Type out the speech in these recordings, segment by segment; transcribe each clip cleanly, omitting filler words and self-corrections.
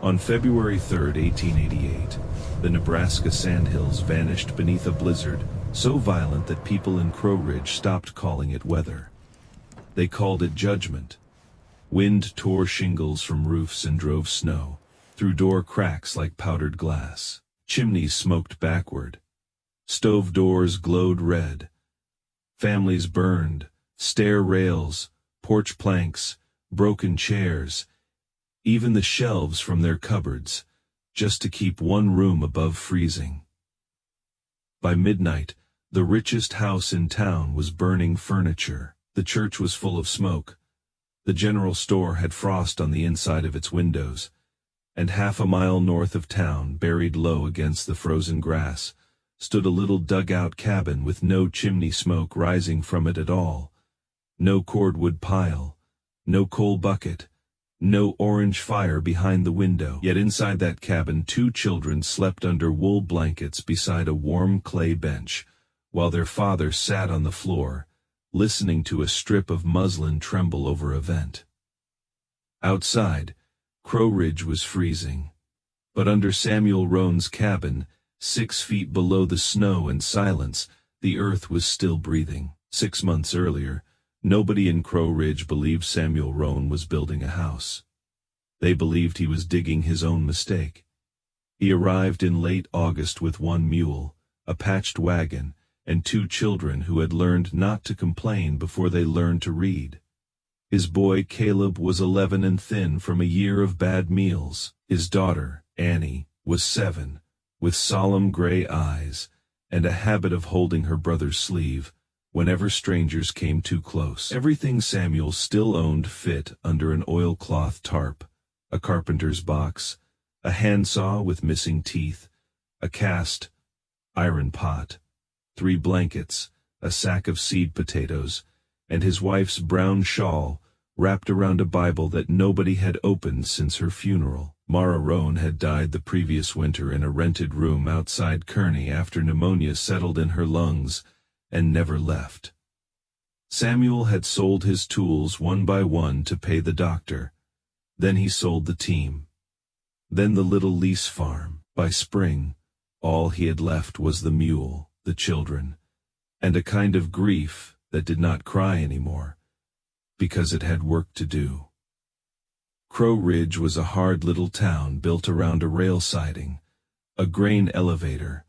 On February 3, 1888, the Nebraska sandhills vanished beneath a blizzard so violent that people in Crow Ridge stopped calling it weather. They called it judgment. Wind tore shingles from roofs and drove snow through door cracks like powdered glass. Chimneys smoked backward. Stove doors glowed red. Families burned, stair rails, porch planks, broken chairs, even the shelves from their cupboards, just to keep one room above freezing. By midnight, the richest house in town was burning furniture. The church was full of smoke. The general store had frost on the inside of its windows, and half a mile north of town, buried low against the frozen grass, stood a little dugout cabin with no chimney smoke rising from it at all, no cordwood pile, no coal bucket, no orange fire behind the window. Yet inside that cabin 2 children slept under wool blankets beside a warm clay bench, while their father sat on the floor, listening to a strip of muslin tremble over a vent. Outside, Crow Ridge was freezing, but under Samuel Roan's cabin, 6 feet below the snow and silence, the earth was still breathing. 6 months earlier, nobody in Crow Ridge believed Samuel Roan was building a house. They believed he was digging his own mistake. He arrived in late August with 1 mule, a patched wagon, and 2 children who had learned not to complain before they learned to read. His boy Caleb was 11 and thin from a year of bad meals. His daughter, Annie, was 7, with solemn gray eyes, and a habit of holding her brother's sleeve whenever strangers came too close. Everything Samuel still owned fit under an oilcloth tarp: a carpenter's box, a handsaw with missing teeth, a cast iron pot, 3 blankets, a sack of seed potatoes, and his wife's brown shawl wrapped around a Bible that nobody had opened since her funeral. Mara Roan had died the previous winter in a rented room outside Kearney after pneumonia settled in her lungs and never left. Samuel had sold his tools one by one to pay the doctor. Then he sold the team. Then the little lease farm. By spring, all he had left was the mule, the children, and a kind of grief that did not cry anymore, because it had work to do. Crow Ridge was a hard little town built around a rail siding, a grain elevator,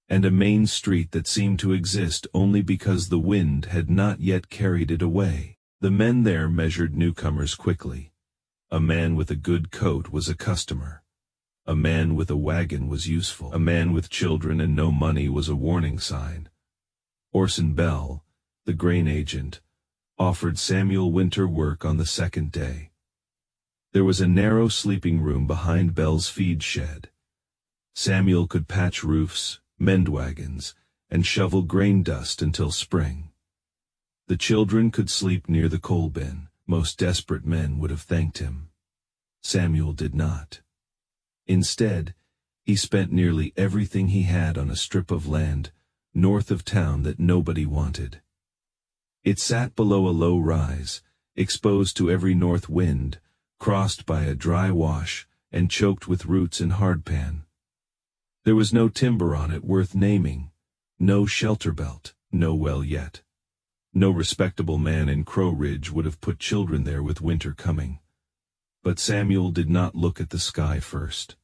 and a main street that seemed to exist only because the wind had not yet carried it away. The men there measured newcomers quickly. A man with a good coat was a customer. A man with a wagon was useful. A man with children and no money was a warning sign. Orson Bell, the grain agent, offered Samuel winter work on the 2nd day. There was a narrow sleeping room behind Bell's feed shed. Samuel could patch roofs, mend wagons, and shovel grain dust until spring. The children could sleep near the coal bin. Most desperate men would have thanked him. Samuel did not. Instead, he spent nearly everything he had on a strip of land north of town that nobody wanted. It sat below a low rise, exposed to every north wind, crossed by a dry wash, and choked with roots and hardpan. There was no timber on it worth naming, no shelter belt, no well yet. No respectable man in Crow Ridge would have put children there with winter coming. But Samuel did not look at the sky first.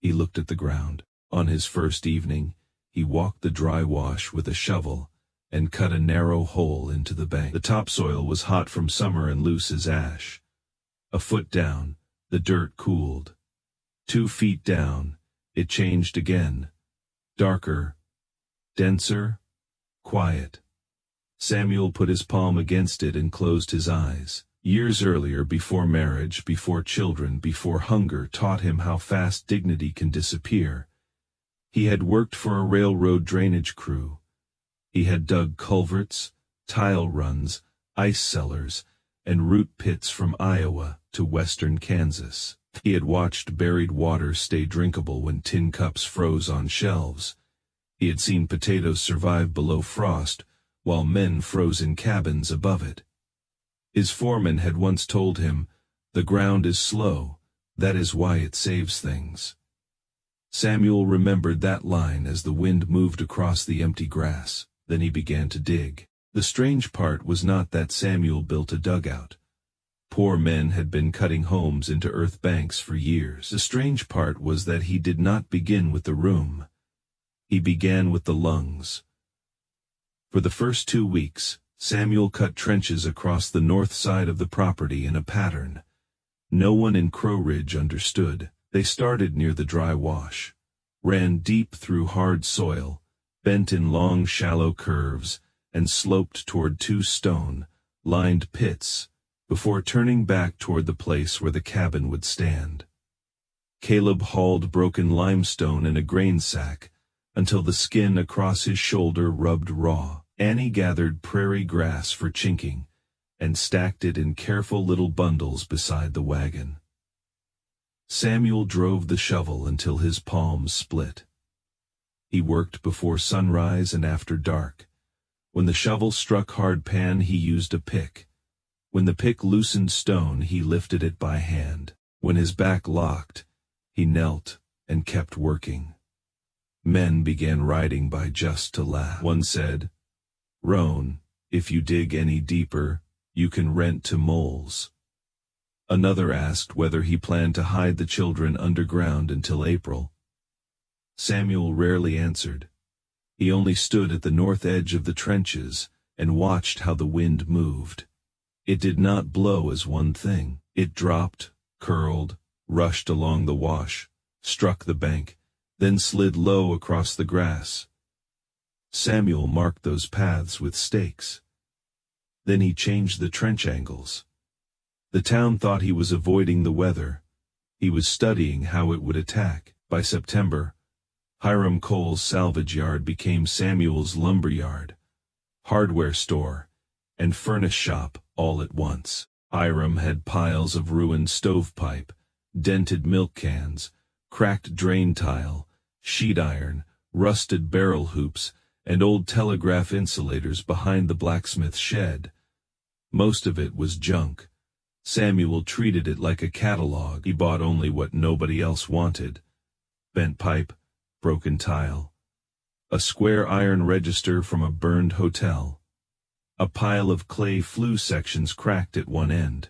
He looked at the ground. On his first evening, he walked the dry wash with a shovel and cut a narrow hole into the bank. The topsoil was hot from summer and loose as ash. A foot down, the dirt cooled. 2 feet down, it changed again. Darker, denser, quiet. Samuel put his palm against it and closed his eyes. Years earlier, before marriage, before children, before hunger taught him how fast dignity can disappear, he had worked for a railroad drainage crew. He had dug culverts, tile runs, ice cellars, and root pits from Iowa to western Kansas. He had watched buried water stay drinkable when tin cups froze on shelves. He had seen potatoes survive below frost, while men froze in cabins above it. His foreman had once told him, "The ground is slow, That is why it saves things. Samuel remembered that line as the wind moved across the empty grass. Then he began to dig. The strange part was not that Samuel built a dugout. Poor men had been cutting homes into earth banks for years. The strange part was that he did not begin with the room. He began with the lungs. For the first 2 weeks, Samuel cut trenches across the north side of the property in a pattern. No one in Crow Ridge understood. They started near the dry wash, ran deep through hard soil, bent in long shallow curves, and sloped toward 2 stone-lined pits, before turning back toward the place where the cabin would stand. Caleb hauled broken limestone in a grain sack, until the skin across his shoulder rubbed raw. Annie gathered prairie grass for chinking, and stacked it in careful little bundles beside the wagon. Samuel drove the shovel until his palms split. He worked before sunrise and after dark. When the shovel struck hard pan, he used a pick. When the pick loosened stone, he lifted it by hand. When his back locked, he knelt and kept working. Men began riding by just to laugh. One said, "Roan, if you dig any deeper, you can rent to moles." Another asked whether he planned to hide the children underground until April. Samuel rarely answered. He only stood at the north edge of the trenches and watched how the wind moved. It did not blow as one thing. It dropped, curled, rushed along the wash, struck the bank, then slid low across the grass. Samuel marked those paths with stakes. Then he changed the trench angles. The town thought he was avoiding the weather. He was studying how it would attack. By September, Hiram Cole's salvage yard became Samuel's lumber yard, hardware store, and furnace shop all at once. Hiram had piles of ruined stovepipe, dented milk cans, cracked drain tile, sheet iron, rusted barrel hoops, and old telegraph insulators behind the blacksmith shed. Most of it was junk. Samuel treated it like a catalog. He bought only what nobody else wanted: bent pipe, broken tile, a square iron register from a burned hotel, a pile of clay flue sections cracked at one end.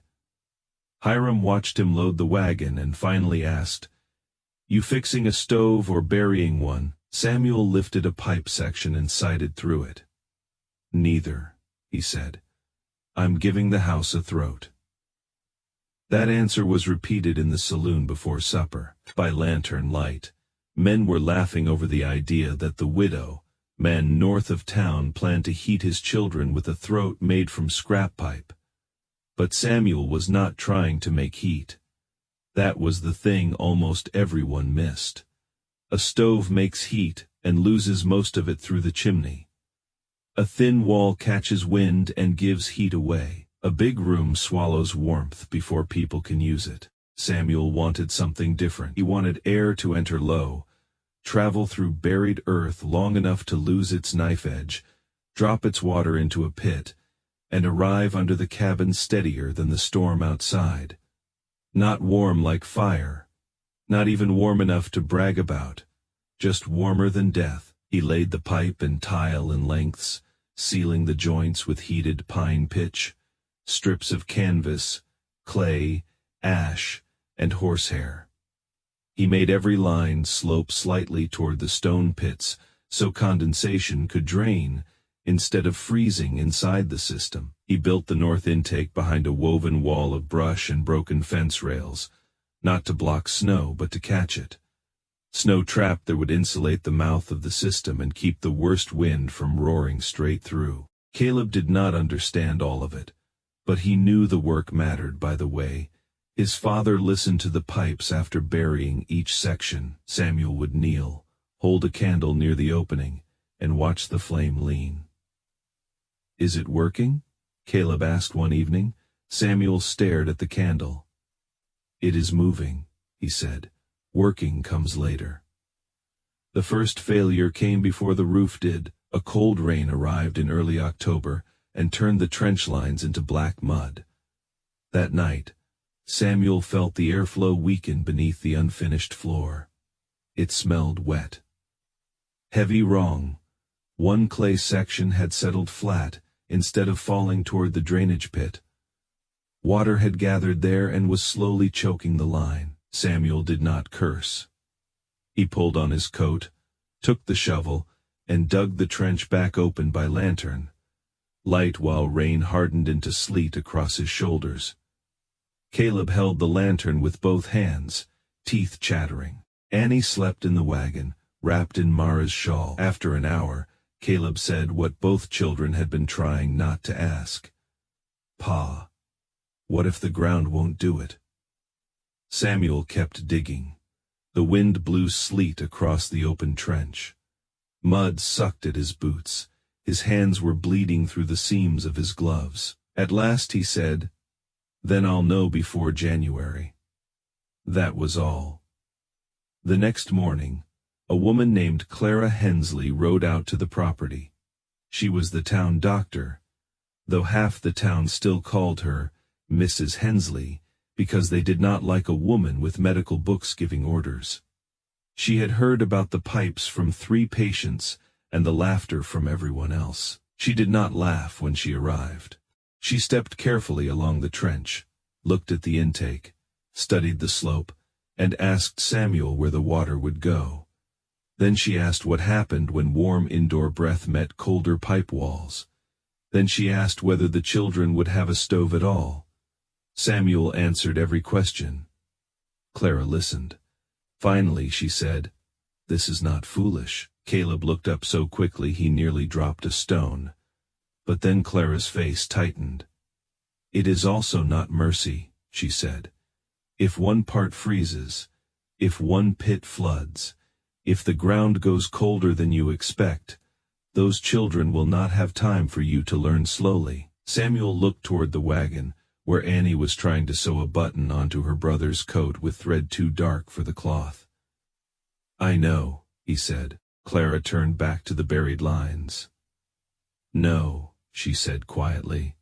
Hiram watched him load the wagon and finally asked, "You fixing a stove or burying one?" Samuel lifted a pipe section and sighted through it. "Neither," he said. "I'm giving the house a throat." That answer was repeated in the saloon before supper. By lantern light, men were laughing over the idea that the widow, man north of town, planned to heat his children with a throat made from scrap pipe. But Samuel was not trying to make heat. That was the thing almost everyone missed. A stove makes heat and loses most of it through the chimney. A thin wall catches wind and gives heat away. A big room swallows warmth before people can use it. Samuel wanted something different. He wanted air to enter low, travel through buried earth long enough to lose its knife edge, drop its water into a pit, and arrive under the cabin steadier than the storm outside. Not warm like fire, not even warm enough to brag about, just warmer than death. He laid the pipe and tile in lengths, sealing the joints with heated pine pitch, strips of canvas, clay, ash, and horsehair. He made every line slope slightly toward the stone pits so condensation could drain instead of freezing inside the system. He built the north intake behind a woven wall of brush and broken fence rails, not to block snow but to catch it. Snow trapped there would insulate the mouth of the system and keep the worst wind from roaring straight through. Caleb did not understand all of it, but he knew the work mattered. By the way, his father listened to the pipes after burying each section. Samuel would kneel, hold a candle near the opening, and watch the flame lean. "Is it working?" Caleb asked one evening. Samuel stared at the candle. "It is moving," he said. "Working comes later." The first failure came before the roof did. A cold rain arrived in early October and turned the trench lines into black mud. That night, Samuel felt the airflow weaken beneath the unfinished floor. It smelled wet. Heavy wrong. One clay section had settled flat, instead of falling toward the drainage pit. Water had gathered there and was slowly choking the line. Samuel did not curse. He pulled on his coat, took the shovel, and dug the trench back open by lantern, light while rain hardened into sleet across his shoulders. Caleb held the lantern with both hands, teeth chattering. Annie slept in the wagon, wrapped in Mara's shawl. After an hour, Caleb said what both children had been trying not to ask. "Pa, what if the ground won't do it?" Samuel kept digging. The wind blew sleet across the open trench. Mud sucked at his boots. His hands were bleeding through the seams of his gloves. At last he said, "Then I'll know before January." That was all. The next morning, a woman named Clara Hensley rode out to the property. She was the town doctor, though half the town still called her Mrs. Hensley, because they did not like a woman with medical books giving orders. She had heard about the pipes from 3 patients and the laughter from everyone else. She did not laugh when she arrived. She stepped carefully along the trench, looked at the intake, studied the slope, and asked Samuel where the water would go. Then she asked what happened when warm indoor breath met colder pipe walls. Then she asked whether the children would have a stove at all. Samuel answered every question. Clara listened. Finally she said, "This is not foolish." Caleb looked up so quickly he nearly dropped a stone. But then Clara's face tightened. "It is also not mercy," she said. "If one part freezes, if one pit floods, if the ground goes colder than you expect, those children will not have time for you to learn slowly." Samuel looked toward the wagon, where Annie was trying to sew a button onto her brother's coat with thread too dark for the cloth. "I know," he said. Clara turned back to the buried lines. "No," she said quietly.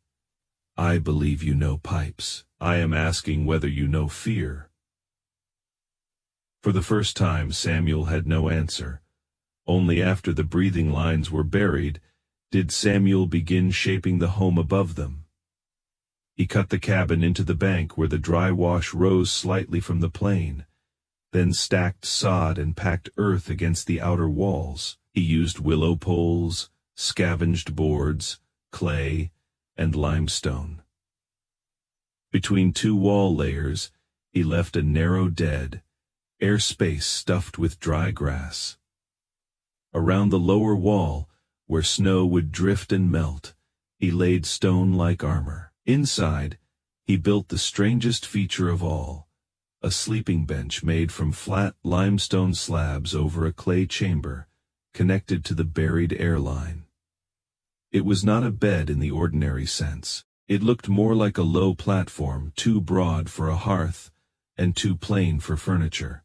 "I believe you know pipes. I am asking whether you know fear." For the first time Samuel had no answer. Only after the breathing lines were buried did Samuel begin shaping the home above them. He cut the cabin into the bank where the dry wash rose slightly from the plain, then stacked sod and packed earth against the outer walls. He used willow poles, scavenged boards, clay, and limestone. Between 2 wall layers, he left a narrow dead, air space stuffed with dry grass. Around the lower wall, where snow would drift and melt, he laid stone-like armor. Inside, he built the strangest feature of all, a sleeping bench made from flat limestone slabs over a clay chamber, connected to the buried air line. It was not a bed in the ordinary sense. It looked more like a low platform, too broad for a hearth, and too plain for furniture.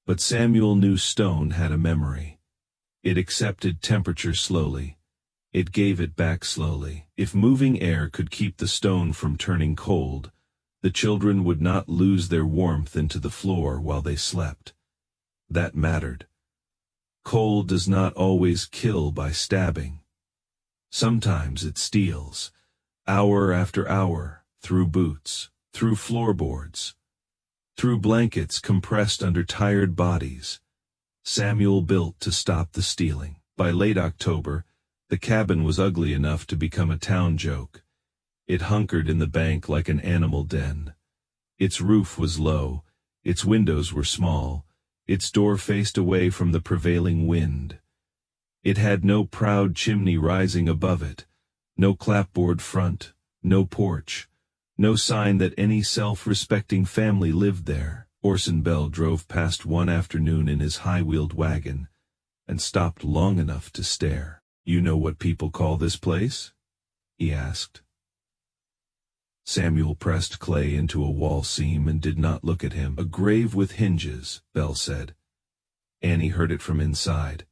But Samuel knew stone had a memory. It accepted temperature slowly. It gave it back slowly. If moving air could keep the stone from turning cold, the children would not lose their warmth into the floor while they slept. That mattered. Cold does not always kill by stabbing. Sometimes it steals, hour after hour, through boots, through floorboards, through blankets compressed under tired bodies. Samuel built to stop the stealing. By late October, the cabin was ugly enough to become a town joke. It hunkered in the bank like an animal den. Its roof was low, its windows were small, its door faced away from the prevailing wind. It had no proud chimney rising above it, no clapboard front, no porch, no sign that any self-respecting family lived there. Orson Bell drove past one afternoon in his high-wheeled wagon, and stopped long enough to stare. "You know what people call this place?" he asked. Samuel pressed clay into a wall seam and did not look at him. "A grave with hinges," Bell said. Annie heard it from inside.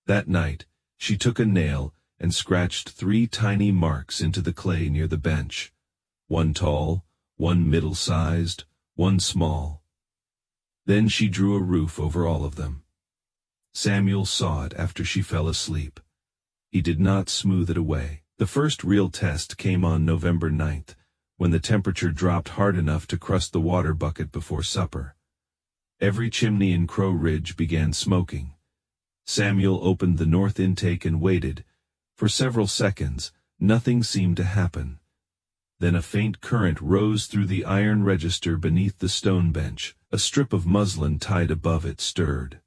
That night, she took a nail and scratched 3 tiny marks into the clay near the bench, one tall, one middle-sized, one small. Then she drew a roof over all of them. Samuel saw it after she fell asleep. He did not smooth it away. The first real test came on November 9th, when the temperature dropped hard enough to crust the water bucket before supper. Every chimney in Crow Ridge began smoking. Samuel opened the north intake and waited. For several seconds, nothing seemed to happen. Then a faint current rose through the iron register beneath the stone bench. A strip of muslin tied above it stirred.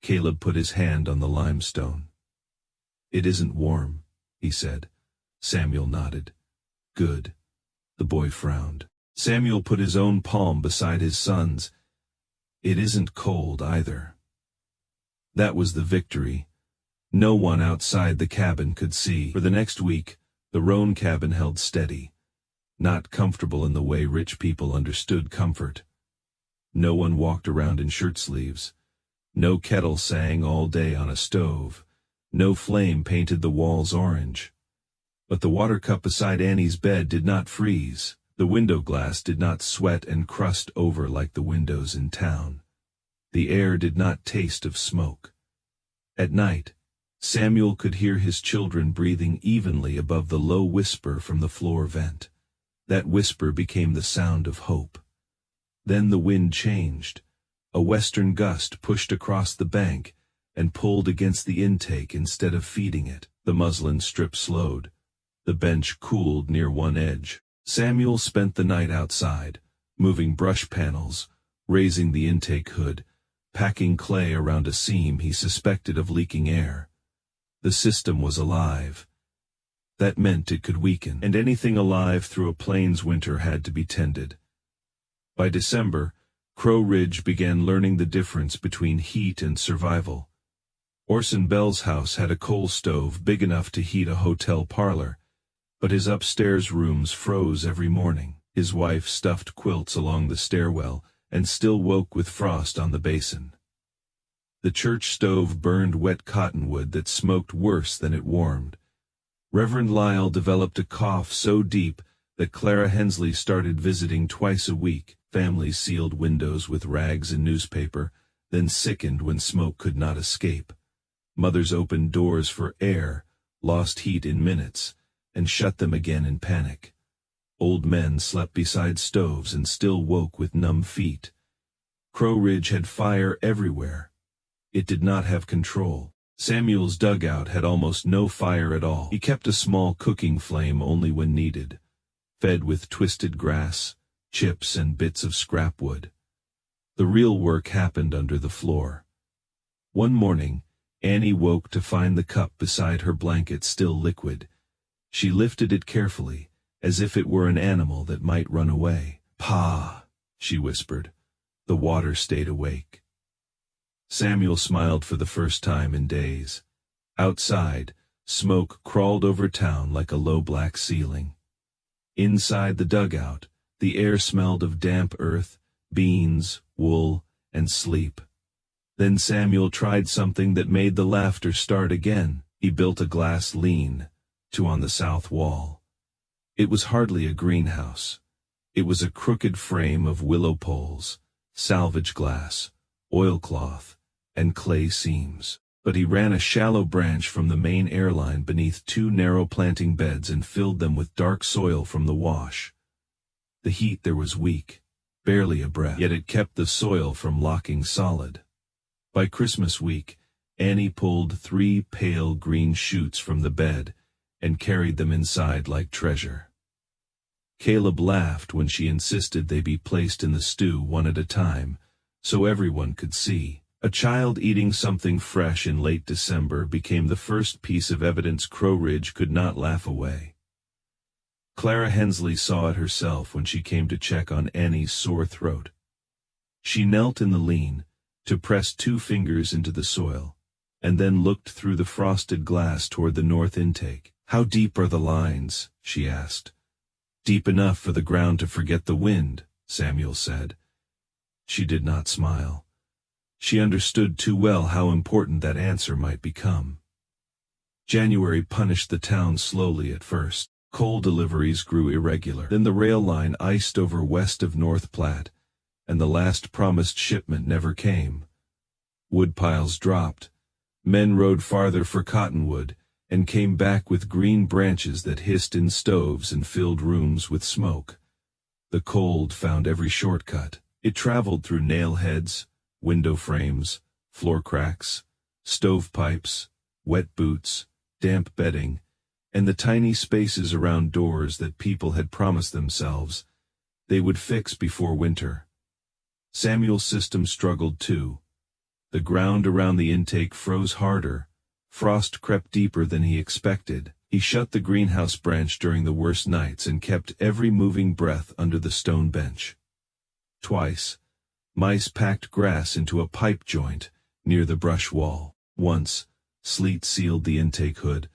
Caleb put his hand on the limestone. "It isn't warm," he said. Samuel nodded. "Good." The boy frowned. Samuel put his own palm beside his son's. "It isn't cold either." That was the victory. No one outside the cabin could see. For the next week, the Roan cabin held steady. Not comfortable in the way rich people understood comfort. No one walked around in shirt sleeves. No kettle sang all day on a stove. No flame painted the walls orange. But the water cup beside Annie's bed did not freeze. The window glass did not sweat and crust over like the windows in town. The air did not taste of smoke. At night, Samuel could hear his children breathing evenly above the low whisper from the floor vent. That whisper became the sound of hope. Then the wind changed. A western gust pushed across the bank and pulled against the intake instead of feeding it. The muslin strip slowed. The bench cooled near one edge. Samuel spent the night outside, moving brush panels, raising the intake hood, packing clay around a seam he suspected of leaking air. The system was alive. That meant it could weaken, and anything alive through a plains winter had to be tended. By December, Crow Ridge began learning the difference between heat and survival. Orson Bell's house had a coal stove big enough to heat a hotel parlor, but his upstairs rooms froze every morning. His wife stuffed quilts along the stairwell and still woke with frost on the basin. The church stove burned wet cottonwood that smoked worse than it warmed. Reverend Lyle developed a cough so deep that Clara Hensley started visiting twice a week. Families sealed windows with rags and newspaper, then sickened when smoke could not escape. Mothers opened doors for air, lost heat in minutes, and shut them again in panic. Old men slept beside stoves and still woke with numb feet. Crow Ridge had fire everywhere. It did not have control. Samuel's dugout had almost no fire at all. He kept a small cooking flame only when needed, fed with twisted grass, chips and bits of scrap wood. The real work happened under the floor. One morning, Annie woke to find the cup beside her blanket still liquid. She lifted it carefully, as if it were an animal that might run away. "Pa," she whispered. The water stayed awake. Samuel smiled for the first time in days. Outside, smoke crawled over town like a low black ceiling. Inside the dugout, the air smelled of damp earth, beans, wool, and sleep. Then Samuel tried something that made the laughter start again. He built a glass lean-to on the south wall. It was hardly a greenhouse. It was a crooked frame of willow poles, salvage glass, oilcloth, and clay seams. But he ran a shallow branch from the main airline beneath two narrow planting beds and filled them with dark soil from the wash. The heat there was weak, barely a breath, yet it kept the soil from locking solid. By Christmas week, Annie pulled 3 pale green shoots from the bed and carried them inside like treasure. Caleb laughed when she insisted they be placed in the stew one at a time, so everyone could see. A child eating something fresh in late December became the first piece of evidence Crow Ridge could not laugh away. Clara Hensley saw it herself when she came to check on Annie's sore throat. She knelt in the lean, to press 2 fingers into the soil, and then looked through the frosted glass toward the north intake. "How deep are the lines?" she asked. "Deep enough for the ground to forget the wind," Samuel said. She did not smile. She understood too well how important that answer might become. January punished the town slowly at first. Coal deliveries grew irregular. Then the rail line iced over west of North Platte, and the last promised shipment never came. Wood piles dropped. Men rode farther for cottonwood, and came back with green branches that hissed in stoves and filled rooms with smoke. The cold found every shortcut. It traveled through nail heads, window frames, floor cracks, stovepipes, wet boots, damp bedding, and the tiny spaces around doors that people had promised themselves they would fix before winter. Samuel's system struggled too. The ground around the intake froze harder. Frost crept deeper than he expected. He shut the greenhouse branch during the worst nights and kept every moving breath under the stone bench. Twice, mice packed grass into a pipe joint near the brush wall. Once, sleet sealed the intake hood,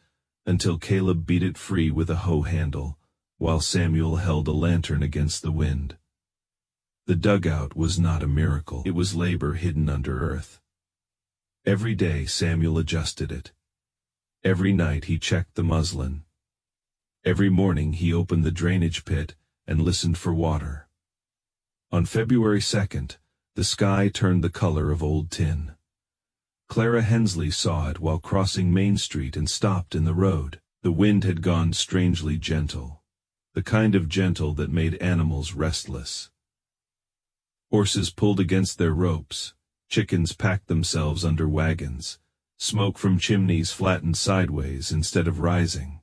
until Caleb beat it free with a hoe handle, while Samuel held a lantern against the wind. The dugout was not a miracle. It was labor hidden under earth. Every day Samuel adjusted it. Every night he checked the muslin. Every morning he opened the drainage pit and listened for water. On February 2nd, the sky turned the color of old tin. Clara Hensley saw it while crossing Main Street and stopped in the road. The wind had gone strangely gentle, the kind of gentle that made animals restless. Horses pulled against their ropes, chickens packed themselves under wagons, smoke from chimneys flattened sideways instead of rising.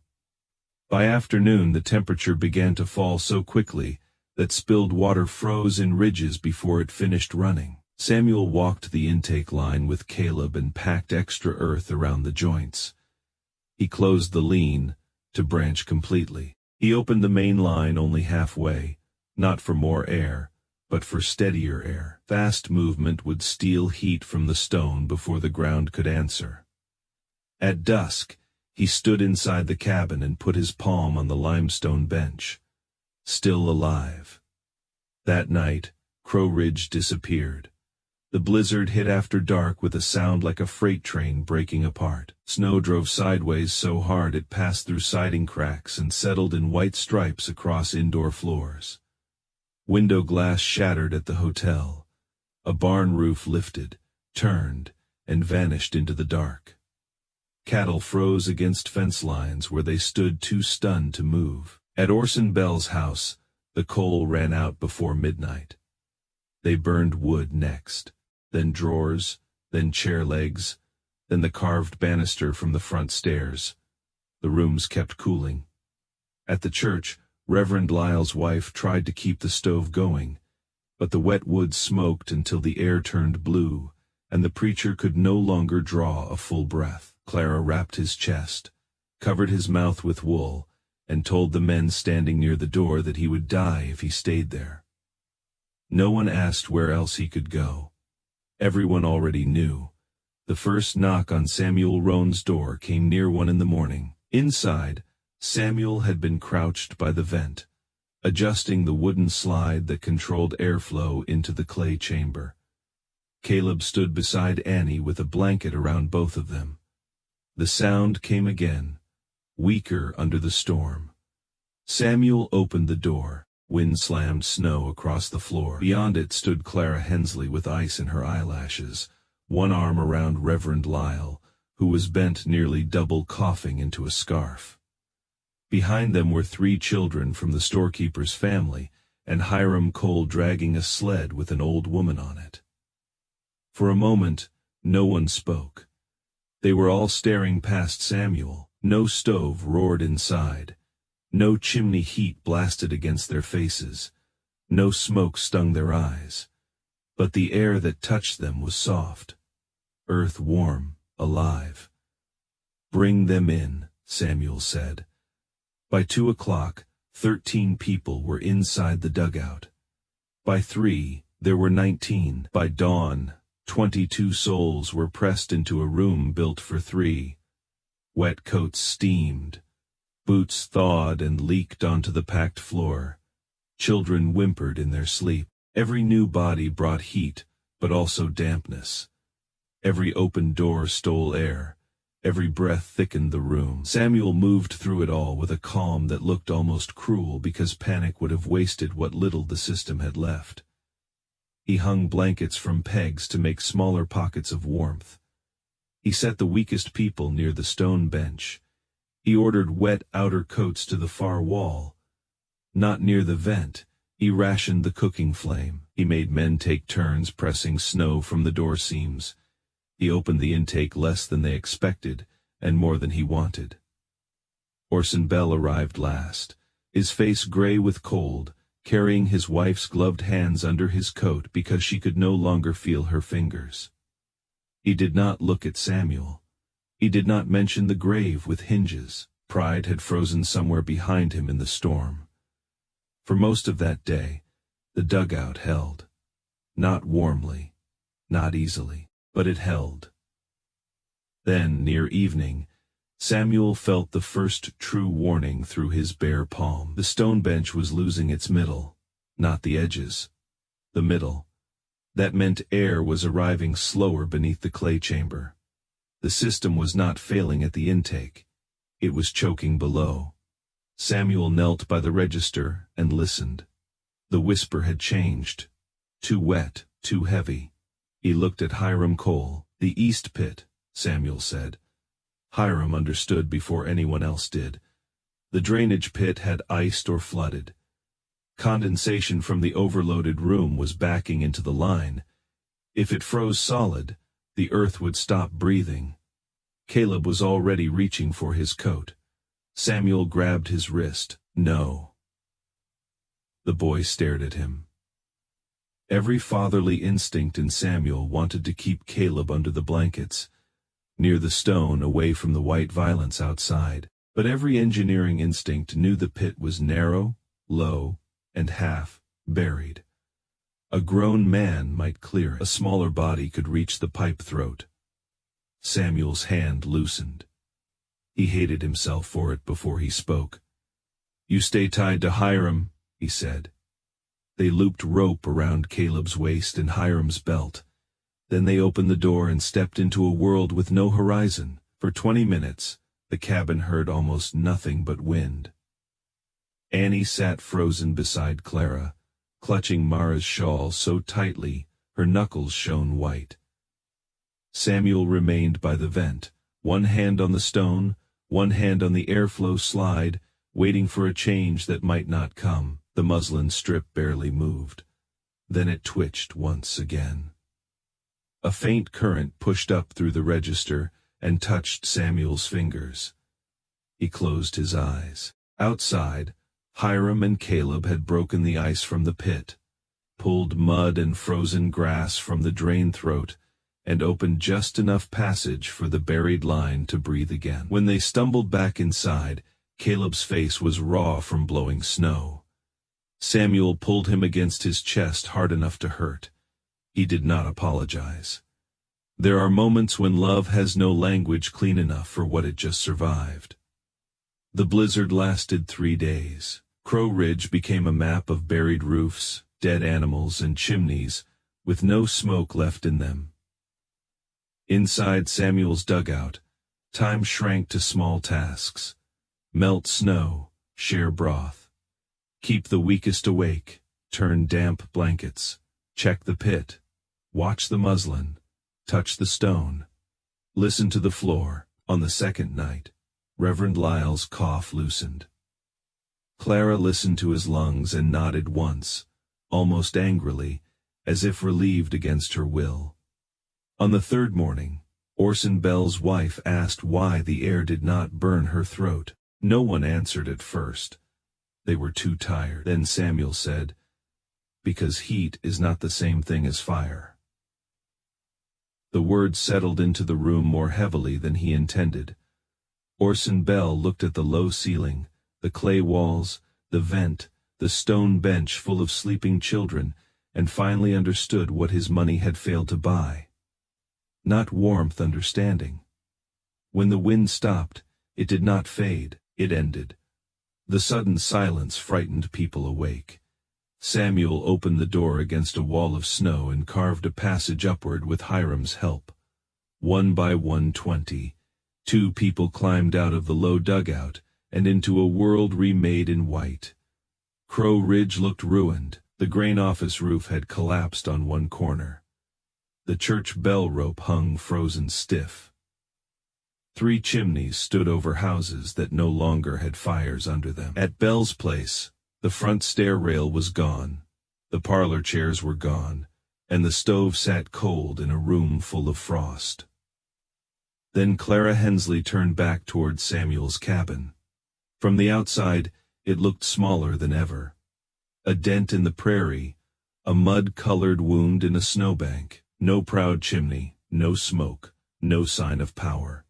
By afternoon the temperature began to fall so quickly that spilled water froze in ridges before it finished running. Samuel walked the intake line with Caleb and packed extra earth around the joints. He closed the lean to branch completely. He opened the main line only halfway, not for more air, but for steadier air. Fast movement would steal heat from the stone before the ground could answer. At dusk, he stood inside the cabin and put his palm on the limestone bench. Still alive. That night, Crow Ridge disappeared. The blizzard hit after dark with a sound like a freight train breaking apart. Snow drove sideways so hard it passed through siding cracks and settled in white stripes across indoor floors. Window glass shattered at the hotel. A barn roof lifted, turned, and vanished into the dark. Cattle froze against fence lines where they stood too stunned to move. At Orson Bell's house, the coal ran out before midnight. They burned wood next, then drawers, then chair legs, then the carved banister from the front stairs. The rooms kept cooling. At the church, Reverend Lyle's wife tried to keep the stove going, but the wet wood smoked until the air turned blue, and the preacher could no longer draw a full breath. Clara wrapped his chest, covered his mouth with wool, and told the men standing near the door that he would die if he stayed there. No one asked where else he could go. Everyone already knew. The first knock on Samuel Roan's door came near 1 a.m. Inside, Samuel had been crouched by the vent, adjusting the wooden slide that controlled airflow into the clay chamber. Caleb stood beside Annie with a blanket around both of them. The sound came again, weaker under the storm. Samuel opened the door. Wind slammed snow across the floor. Beyond it stood Clara Hensley with ice in her eyelashes, one arm around Reverend Lyle, who was bent nearly double, coughing into a scarf. Behind them were 3 children from the storekeeper's family, and Hiram Cole dragging a sled with an old woman on it. For a moment, no one spoke. They were all staring past Samuel. No stove roared inside. No chimney heat blasted against their faces. No smoke stung their eyes. But the air that touched them was soft. Earth warm, alive. "Bring them in," Samuel said. By 2 o'clock, 13 people were inside the dugout. By 3, there were 19. By dawn, 22 souls were pressed into a room built for 3. Wet coats steamed. Boots thawed and leaked onto the packed floor. Children whimpered in their sleep. Every new body brought heat, but also dampness. Every open door stole air, Every breath thickened the room. Samuel moved through it all with a calm that looked almost cruel because panic would have wasted what little the system had left. He hung blankets from pegs to make smaller pockets of warmth. He set the weakest people near the stone bench. He ordered wet outer coats to the far wall. Not near the vent, he rationed the cooking flame. He made men take turns pressing snow from the door seams. He opened the intake less than they expected, and more than he wanted. Orson Bell arrived last, his face gray with cold, carrying his wife's gloved hands under his coat because she could no longer feel her fingers. He did not look at Samuel. He did not mention the grave with hinges. Pride had frozen somewhere behind him in the storm. For most of that day, the dugout held. Not warmly, not easily, but it held. Then, near evening, Samuel felt the first true warning through his bare palm. The stone bench was losing its middle, not the edges. The middle. That meant air was arriving slower beneath the clay chamber. The system was not failing at the intake. It was choking below. Samuel knelt by the register and listened. The whisper had changed. Too wet, too heavy. He looked at Hiram Cole. The East Pit, Samuel said. Hiram understood before anyone else did. The drainage pit had iced or flooded. Condensation from the overloaded room was backing into the line. If it froze solid, the earth would stop breathing. Caleb was already reaching for his coat. Samuel grabbed his wrist. No. The boy stared at him. Every fatherly instinct in Samuel wanted to keep Caleb under the blankets, near the stone, away from the white violence outside. But every engineering instinct knew the pit was narrow, low, and half buried. A grown man might clear it. A smaller body could reach the pipe throat. Samuel's hand loosened. He hated himself for it before he spoke. "You stay tied to Hiram," he said. They looped rope around Caleb's waist and Hiram's belt. Then they opened the door and stepped into a world with no horizon. For 20 minutes, the cabin heard almost nothing but wind. Annie sat frozen beside Clara, clutching Mara's shawl so tightly her knuckles shone white. Samuel remained by the vent, one hand on the stone, one hand on the airflow slide, waiting for a change that might not come. The muslin strip barely moved. Then it twitched once again. A faint current pushed up through the register and touched Samuel's fingers. He closed his eyes. Outside, Hiram and Caleb had broken the ice from the pit, pulled mud and frozen grass from the drain throat, and opened just enough passage for the buried line to breathe again. When they stumbled back inside, Caleb's face was raw from blowing snow. Samuel pulled him against his chest hard enough to hurt. He did not apologize. There are moments when love has no language clean enough for what it just survived. The blizzard lasted 3 days. Crow Ridge became a map of buried roofs, dead animals, and chimneys, with no smoke left in them. Inside Samuel's dugout, time shrank to small tasks. Melt snow, share broth. Keep the weakest awake, turn damp blankets, check the pit, watch the muslin, touch the stone, listen to the floor. On the second night, Reverend Lyle's cough loosened. Clara listened to his lungs and nodded once, almost angrily, as if relieved against her will. On the third morning, Orson Bell's wife asked why the air did not burn her throat. No one answered at first. They were too tired. Then Samuel said, "Because heat is not the same thing as fire." The words settled into the room more heavily than he intended. Orson Bell looked at the low ceiling, the clay walls, the vent, the stone bench full of sleeping children, and finally understood what his money had failed to buy. Not warmth, understanding. When the wind stopped, it did not fade, it ended. The sudden silence frightened people awake. Samuel opened the door against a wall of snow and carved a passage upward with Hiram's help. 1 by 120, Two people climbed out of the low dugout and into a world remade in white. Crow Ridge looked ruined. The grain office roof had collapsed on one corner. The church bell rope hung frozen stiff. 3 chimneys stood over houses that no longer had fires under them. At Bell's place, the front stair rail was gone, the parlor chairs were gone, and the stove sat cold in a room full of frost. Then Clara Hensley turned back toward Samuel's cabin. From the outside, it looked smaller than ever. A dent in the prairie, a mud-colored wound in a snowbank, no proud chimney, no smoke, no sign of power.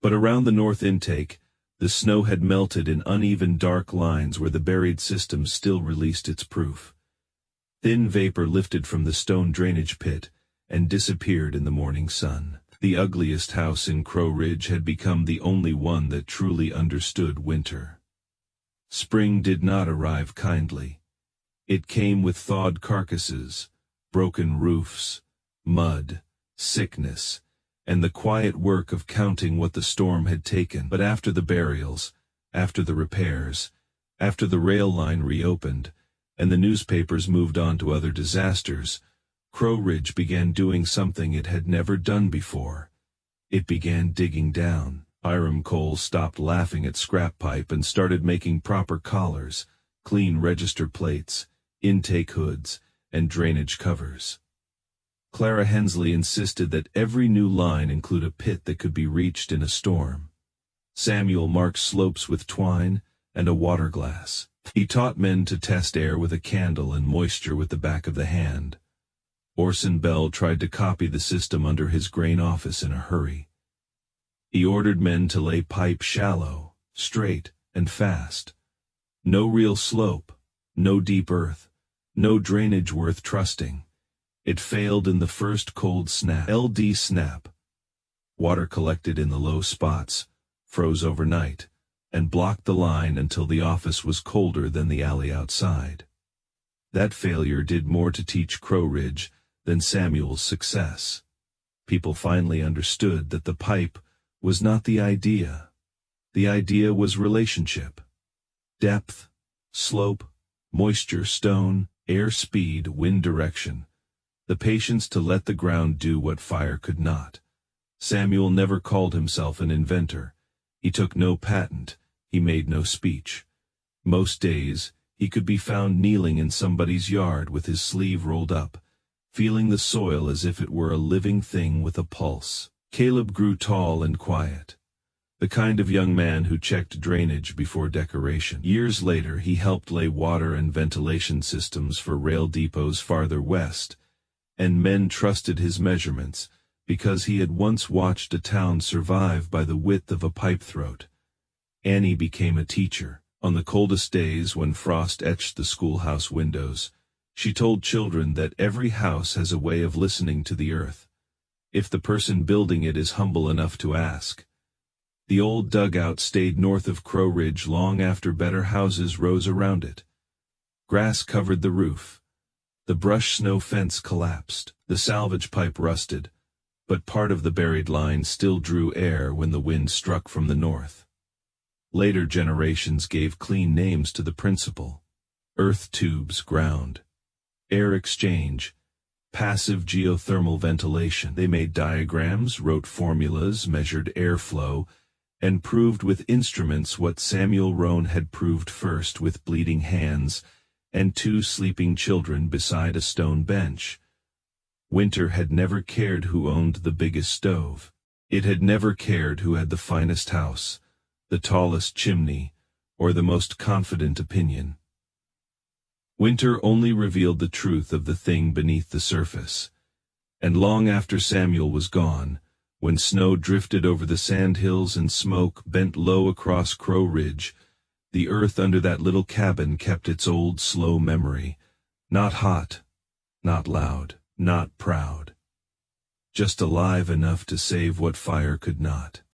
But around the north intake, the snow had melted in uneven dark lines where the buried system still released its proof. Thin vapor lifted from the stone drainage pit and disappeared in the morning sun. The ugliest house in Crow Ridge had become the only one that truly understood winter. Spring did not arrive kindly. It came with thawed carcasses, broken roofs, mud, sickness, and the quiet work of counting what the storm had taken. But after the burials, after the repairs, after the rail line reopened, and the newspapers moved on to other disasters, Crow Ridge began doing something it had never done before. It began digging down. Hiram Cole stopped laughing at scrap pipe and started making proper collars, clean register plates, intake hoods, and drainage covers. Clara Hensley insisted that every new line include a pit that could be reached in a storm. Samuel marked slopes with twine and a water glass. He taught men to test air with a candle and moisture with the back of the hand. Orson Bell tried to copy the system under his grain office in a hurry. He ordered men to lay pipe shallow, straight, and fast. No real slope, no deep earth, no drainage worth trusting. It failed in the first cold snap. LD snap. Water collected in the low spots, froze overnight, and blocked the line until the office was colder than the alley outside. That failure did more to teach Crow Ridge than Samuel's success. People finally understood that the pipe was not the idea. The idea was relationship. Depth, slope, moisture, stone, air speed, wind direction. The patience to let the ground do what fire could not. Samuel never called himself an inventor. He took no patent. He made no speech. Most days, he could be found kneeling in somebody's yard with his sleeve rolled up, feeling the soil as if it were a living thing with a pulse. Caleb grew tall and quiet, the kind of young man who checked drainage before decoration. Years later, he helped lay water and ventilation systems for rail depots farther west, and men trusted his measurements because he had once watched a town survive by the width of a pipe throat. Annie became a teacher. On the coldest days when frost etched the schoolhouse windows, she told children that every house has a way of listening to the earth, if the person building it is humble enough to ask. The old dugout stayed north of Crow Ridge long after better houses rose around it. Grass covered the roof. The brush snow fence collapsed. The salvage pipe rusted, but part of the buried line still drew air when the wind struck from the north. Later generations gave clean names to the principle: earth tubes, ground, air exchange, passive geothermal ventilation. They made diagrams, wrote formulas, measured airflow, and proved with instruments what Samuel Roan had proved first with bleeding hands and 2 sleeping children beside a stone bench. Winter had never cared who owned the biggest stove. It had never cared who had the finest house, the tallest chimney, or the most confident opinion. Winter only revealed the truth of the thing beneath the surface. And long after Samuel was gone, when snow drifted over the sandhills and smoke bent low across Crow Ridge, the earth under that little cabin kept its old slow memory, not hot, not loud, not proud, just alive enough to save what fire could not.